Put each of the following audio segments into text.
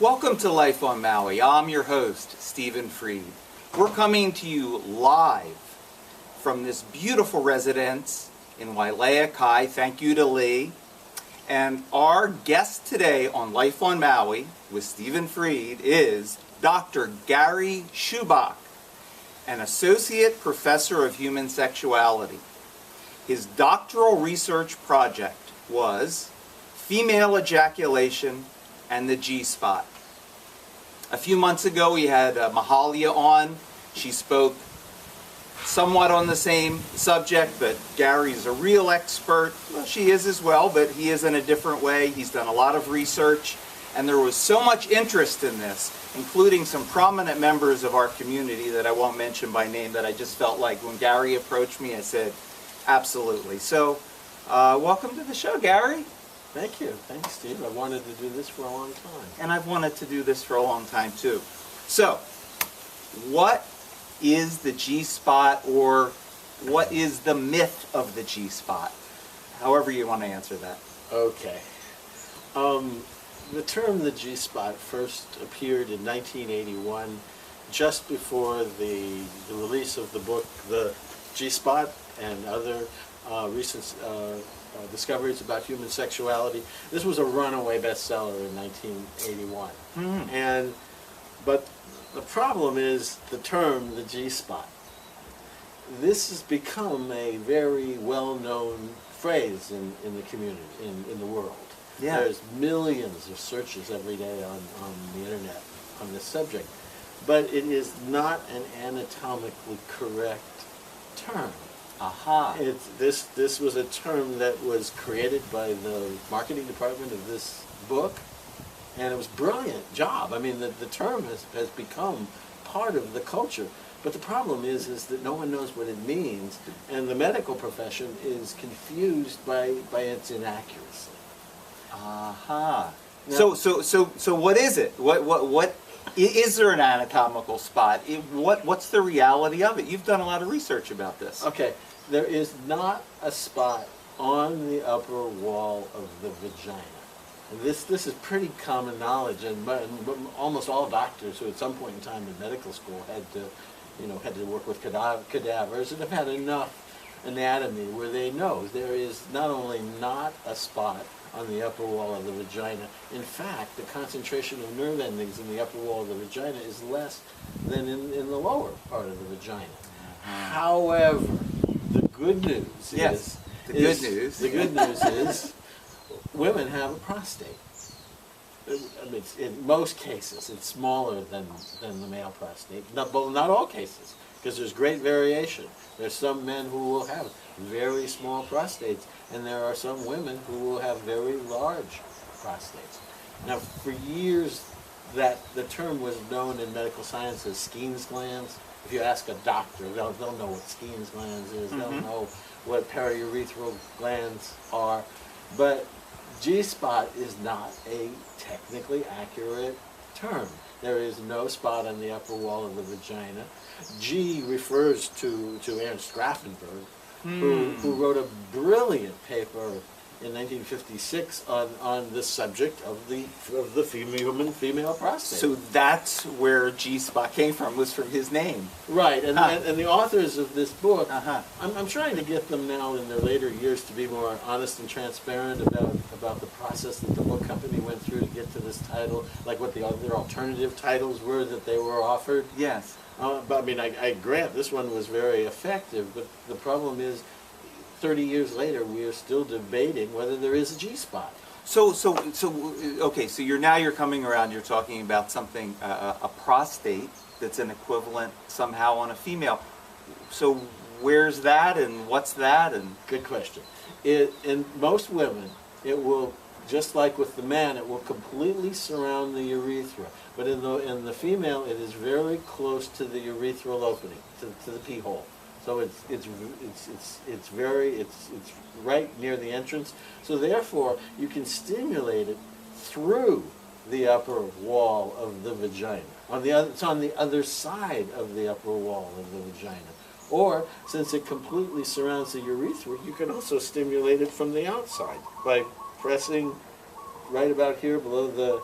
Welcome to Life on Maui. I'm your host, Stephen Freed. We're coming to you live from this beautiful residence in Wailea Kai. Thank you to Lee. And our guest today on Life on Maui with Stephen Freed is Dr. Gary Schubach, an associate professor of human sexuality. His doctoral research project was Female Ejaculation and the G-spot. A few months ago we had Mahalia on. She spoke somewhat on the same subject, but Gary's a real expert. Well, she is as well, but he is in a different way. He's done a lot of research, and there was so much interest in this, including some prominent members of our community that I won't mention by name, that I just felt like when Gary approached me, I said, absolutely. So, welcome to the show, Gary. Thank you. Thanks, Steve. I wanted to do this for a long time. And I've wanted to do this for a long time, too. So, what is the G-spot, or what is the myth of the G-spot? However you want to answer that. Okay. The term the G-spot first appeared in 1981, just before the release of the book, The G-spot, and other recent discoveries about human sexuality. This was a runaway bestseller in 1981. Mm-hmm. But the problem is the term, the G-spot. This has become a very well-known phrase in the community, in the world. Yeah. There's millions of searches every day on the internet on this subject. But it is not an anatomically correct term. Aha. This was a term that was created by the marketing department of this book, and it was a brilliant job. I mean, the term has become part of the culture. But the problem is that no one knows what it means, and the medical profession is confused by its inaccuracy. Aha. Now, so what is it? What is there an anatomical spot? What's the reality of it? You've done a lot of research about this. Okay. There is not a spot on the upper wall of the vagina. And this is pretty common knowledge, and almost all doctors who at some point in time in medical school had to work with cadavers and have had enough anatomy where they know there is not only not a spot on the upper wall of the vagina. In fact, the concentration of nerve endings in the upper wall of the vagina is less than in the lower part of the vagina. However, the good news is women have a prostate. I mean, in most cases, it's smaller than the male prostate. But not all cases, because there's great variation. There's some men who will have very small prostates, and there are some women who will have very large prostates. Now, for years, that the term was known in medical science as Skene's glands. If you ask a doctor, they'll know what Skene's glands is. Mm-hmm. They'll know what periurethral glands are. But G-spot is not a technically accurate term. There is no spot on the upper wall of the vagina. G refers to Ernst Gräfenberg, who wrote a brilliant paper in 1956 on the subject of the human female prostate. So that's where G-spot came from, was from his name. Right, and the authors of this book, I'm trying to get them now in their later years to be more honest and transparent about the process that the book company went through to get to this title, like what their alternative titles were that they were offered. Yes. But I mean, I grant this one was very effective, but the problem is 30 years later, we are still debating whether there is a G-spot. So you're coming around, you're talking about something, a prostate that's an equivalent somehow on a female. So where's that, and what's that? And good question. In most women, it will, just like with the man, it will completely surround the urethra. But in the female, it is very close to the urethral opening, to the pee hole. So it's right near the entrance. So therefore, you can stimulate it through the upper wall of the vagina. It's on the other side of the upper wall of the vagina. Or, since it completely surrounds the urethra, you can also stimulate it from the outside by pressing right about here below the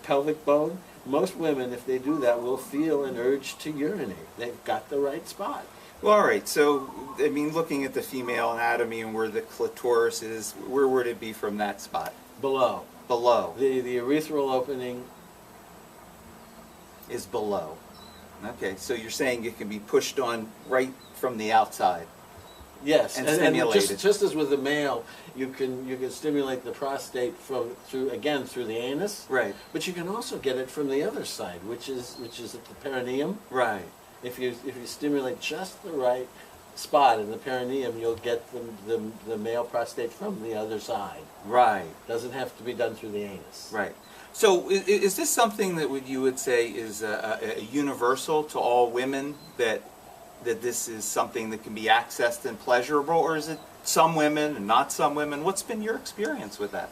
pelvic bone. Most women, if they do that, will feel an urge to urinate. They've got the right spot. Well, all right. So, I mean, looking at the female anatomy and where the clitoris is, where would it be from that spot? Below. Below. The urethral opening is below. Okay, so you're saying it can be pushed on right from the outside. Yes, and stimulated. Just as with the male, you can stimulate the prostate through the anus. Right. But you can also get it from the other side, which is at the perineum. Right. If you stimulate just the right spot in the perineum, you'll get the male prostate from the other side. Right. Doesn't have to be done through the anus. Right. So is this something that you would say is a universal to all women, that this is something that can be accessed and pleasurable, or is it some women and not some women? What's been your experience with that?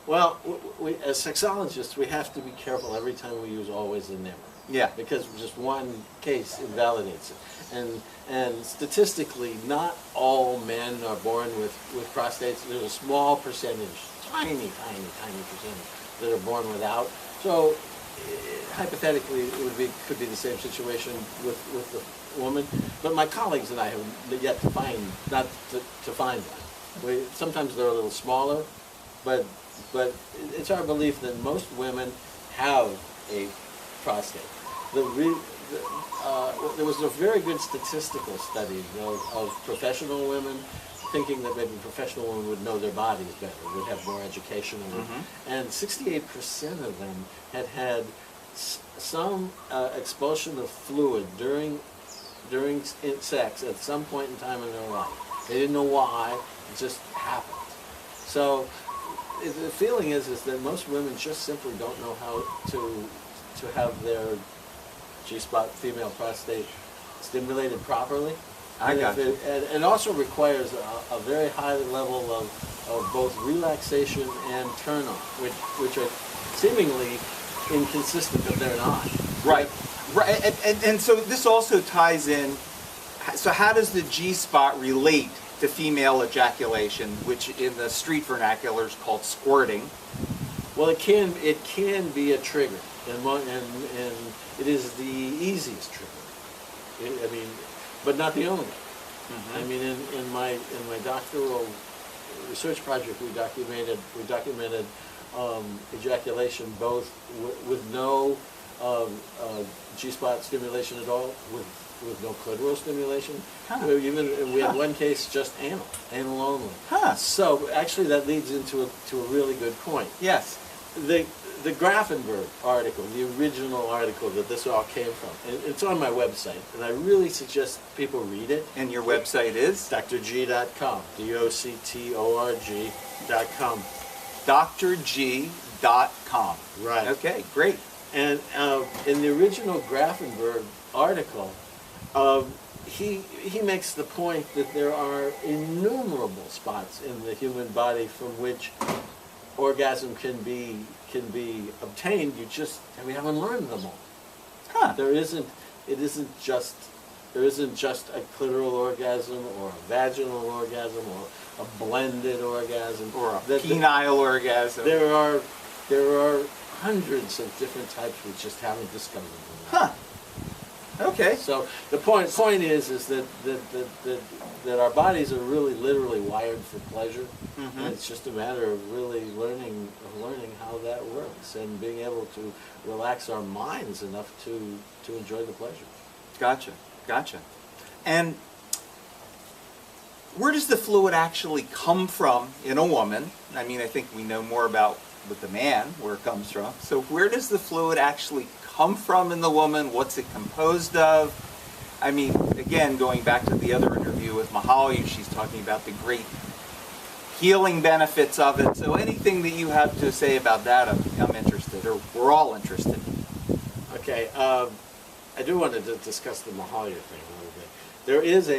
Well, we as sexologists, we have to be careful every time we use always and never. Yeah. Because just one case invalidates it. And statistically, not all men are born with prostates. There's a small percentage, tiny percentage, that are born without. So hypothetically, could be the same situation with the woman. But my colleagues and I have yet to find one. Sometimes they're a little smaller, but it's our belief that most women have a prostate. There was a very good statistical study of professional women, thinking that maybe professional women would know their bodies better, would have more education, and 68% of them had some expulsion of fluid during sex at some point in time in their life. They didn't know why; it just happened. So the feeling is that most women just simply don't know how to have their G-spot, female prostate, stimulated properly. I got you. And it also requires a very high level of both relaxation and turn-on, which are seemingly inconsistent, but they're not. Right. Right. And so this also ties in. So how does the G-spot relate to female ejaculation, which in the street vernacular is called squirting? Well, it can be a trigger, and it is the easiest trigger. I mean, but not the only. I mean, in my doctoral research project, we documented ejaculation both with no G-spot stimulation at all, with no clitoral stimulation. Huh. We had one case just anal only. Huh. So actually, that leads into a really good point. Yes. The Gräfenberg article, the original article that this all came from, it's on my website, and I really suggest people read it. And your website is? drg.com, DOCTORG.com. drg.com. Right. Okay, great. And in the original Gräfenberg article, he makes the point that there are innumerable spots in the human body from which orgasm can be obtained. We haven't learned them all. Huh. There isn't just a clitoral orgasm or a vaginal orgasm or a blended orgasm Or a penile orgasm. There are hundreds of different types we just haven't discovered them. Huh. Okay. So the point is that our bodies are really literally wired for pleasure, and it's just a matter of really learning how that works and being able to relax our minds enough to enjoy the pleasure. Gotcha. And where does the fluid actually come from in a woman? I mean, I think we know more about with the man where it comes from. So where does the fluid actually come from in the woman? What's it composed of? I mean, again, going back to the other interview with Mahalia, she's talking about the great healing benefits of it. So anything that you have to say about that, I'm interested, or we're all interested. Okay, I do want to discuss the Mahalia thing a little bit. There is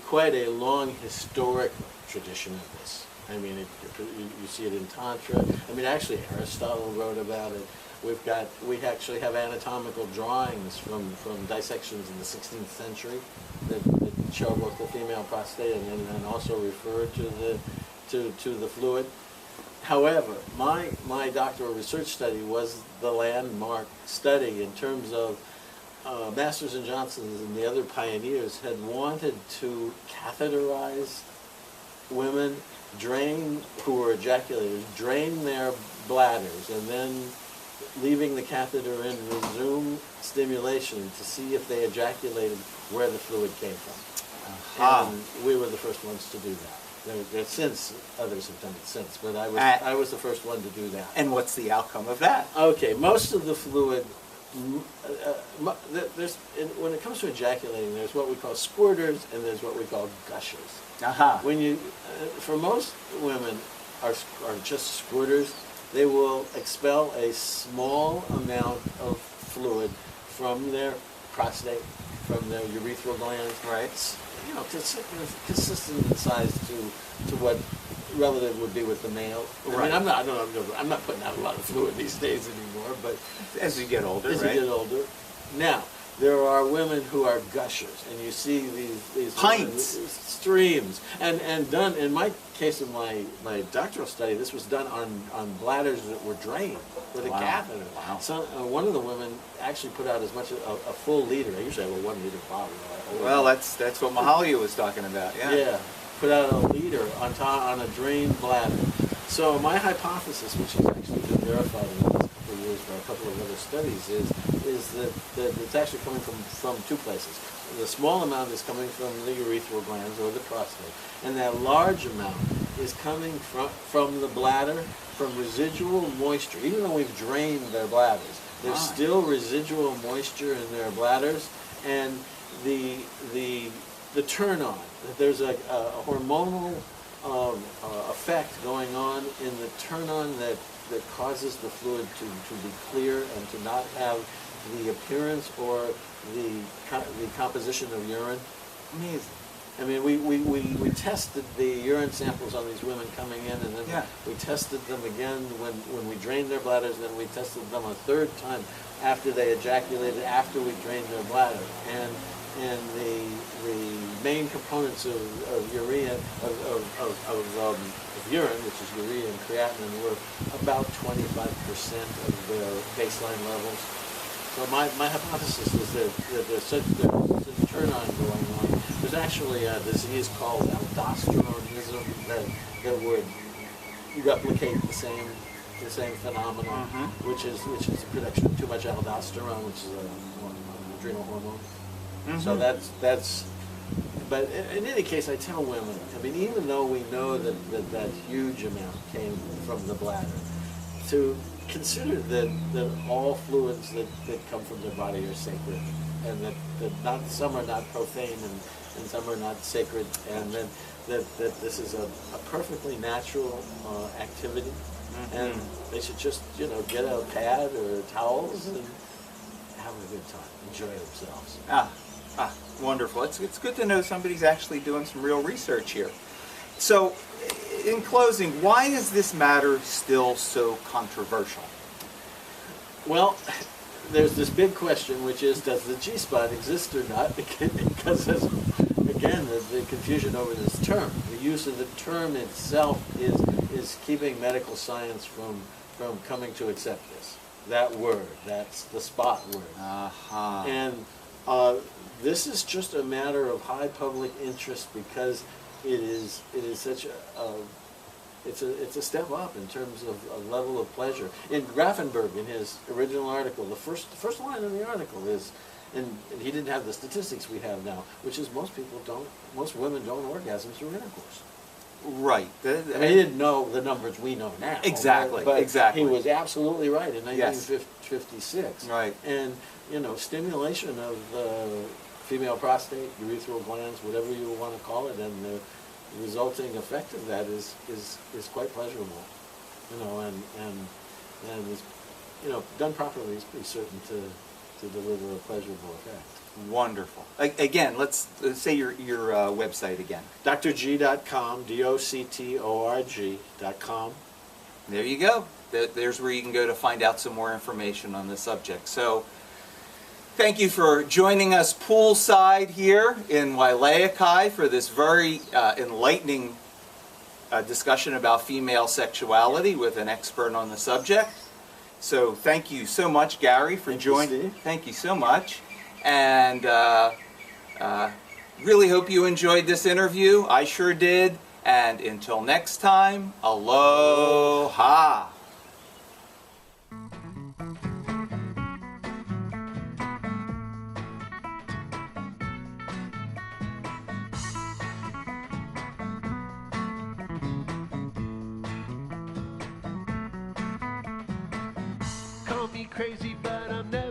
quite a long historic tradition of this. I mean, you see it in Tantra. I mean, actually, Aristotle wrote about it. We actually have anatomical drawings from dissections in the 16th century that show both the female prostate and also refer to the fluid. However, my doctoral research study was the landmark study in terms of Masters and Johnsons and the other pioneers had wanted to catheterize women, who were ejaculated, drain their bladders, and then leaving the catheter in, resume stimulation to see if they ejaculated where the fluid came from. And we were the first ones to do that. Since others have done it since, but I was the first one to do that. And what's the outcome of that? Okay, most of the fluid, when it comes to ejaculating, there's what we call squirters and there's what we call gushers. When you, for most women are just squirters, they will expel a small amount of fluid from their prostate, from their urethral glands. Right. You know, consistent in size to what relative would be with the male. Right. I mean, I'm not putting out a lot of fluid these days anymore, but as you get older, as you get older. Now, there are women who are gushers, and you see these pints, streams, and done in my case of my doctoral study. This was done on bladders that were drained with a catheter. Wow. So one of the women actually put out as much as a full liter. I usually have a 1 liter bottle. Well, that's what Mahalia was talking about. Yeah. Yeah, put out a liter on a drained bladder. So my hypothesis, which has actually been verified in the last couple of years by a couple of other studies, is that it's actually coming from two places. The small amount is coming from the urethral glands or the prostate, and that large amount is coming from the bladder, from residual moisture. Even though we've drained their bladders, there's still residual moisture in their bladders, and the turn on. There's a hormonal effect going on in the turn on that causes the fluid to be clear and to not have the appearance or the composition of urine. Amazing. I mean, we tested the urine samples on these women coming in, and then we tested them again when we drained their bladders, and then we tested them a third time after they ejaculated, after we drained their bladder. And the main components of urine, of urine, which is urea and creatinine, were about 25% of their baseline levels. So my hypothesis is that there's such a turn-on going on. There's actually a disease called aldosteronism that would replicate the same phenomenon, which is the production of too much aldosterone, which is an adrenal hormone. So that's. But in any case, I tell women. I mean, even though we know that huge amount came from the bladder, to consider that all fluids that come from their body are sacred, and that some are not profane and some are not sacred, and that this is a perfectly natural activity, and they should just get a pad or towels and have a good time, enjoy themselves. Wonderful. It's good to know somebody's actually doing some real research here. So, in closing, why is this matter still so controversial? Well, there's this big question, which is, does the G-spot exist or not? Because there's, again, the confusion over this term. The use of the term itself is keeping medical science from coming to accept this. That word, that's the spot word. And this is just a matter of high public interest because it is such it's a step up in terms of a level of pleasure. In Gräfenberg, in his original article, the first line in the article is, and he didn't have the statistics we have now, which is most women don't orgasm through intercourse. Right. I mean, he didn't know the numbers we know now. Exactly. But exactly. He was absolutely right in 1956. Right. And stimulation of the female prostate, urethral glands, whatever you want to call it, and the resulting effect of that is quite pleasurable. And is, done properly is pretty certain to deliver a pleasurable effect. Wonderful. Again, let's say your website again. drg.com, doctorg.com. There you go. There's where you can go to find out some more information on the subject. So, thank you for joining us poolside here in Wailea for this very enlightening discussion about female sexuality with an expert on the subject. So, thank you so much, Gary, for joining. Thank you so much. And really hope you enjoyed this interview. I sure did. And until next time, aloha. Call me crazy, but I'm never